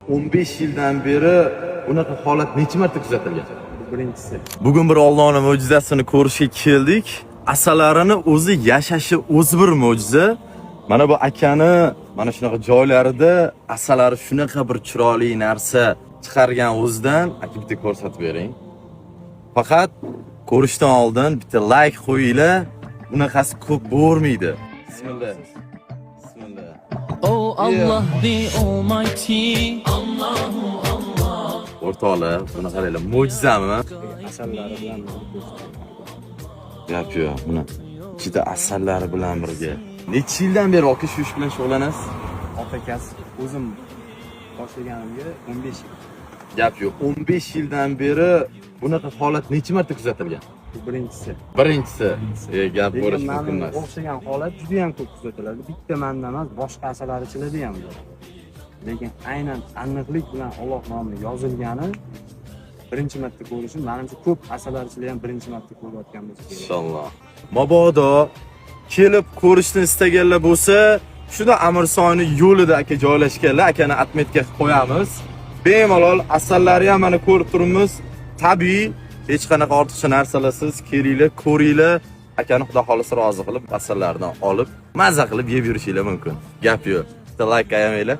15 yildan beri bunaqa holat necha marta kuzatilgan? Birinchisi. Bugun bir Allohning mo'jizasini ko'rishga keldik. Asalarini o'zi yashashi o'zi bir mo'jiza. Mana bu akani mana shunaqa joylarida asalari shunaqa bir chiroyli narsa chiqargan o'zidan aka bitta ko'rsatib bering. Faqat ko'rishdan oldin bitta like qo'yinglar. Bunaqasi ko'p bo'lmaydi. Bismillah. Bismillah. Oh Allah the Almighty. O'rtoqlar, buni qaranglar, mo'jizami? Asallari bilan Gap yo'q, buni ichida asallari bilan birga. Necha yildan beri aka shu ish bilan shug'ullanasiz? otaqasi o'zim boshlaganimga 15 yil. Gap yo'q, 15 yildan beri bunaqa holat necha marta kuzatilgan? Birinchisi. Birinchisi. Gap bo'lish Lekin mumkin mana emas. o'xshagan holat juda ham ko'p kuzatiladi. Bitta manda emas, boshqa asalarichilarda ham bor. Lekin aynan aniqlik bilan Alloh nomi yozilgani birinchi marta ko'rishim, menimcha ko'p asalarichilar ham birinchi marta ko'rayotgan bo'lsa kerak. Inshaalloh. Mabodo kelib ko'rishni istaganlar bo'lsa, shunda Amirsoni yo'lida aka joylashganlar, akani atmetga qo'yamiz. Bemalol asallari ham mana ko'rib turibmiz. Tabiiy, hech qanaqa ortiqcha narsalarsiz kelinglar, ko'ringlar. Akani Xudo xolisa rozi qilib asallardan olib, mazza qilib yeb yurishinglar mumkin. Gap yo'q. Bitta like qo'yinglar.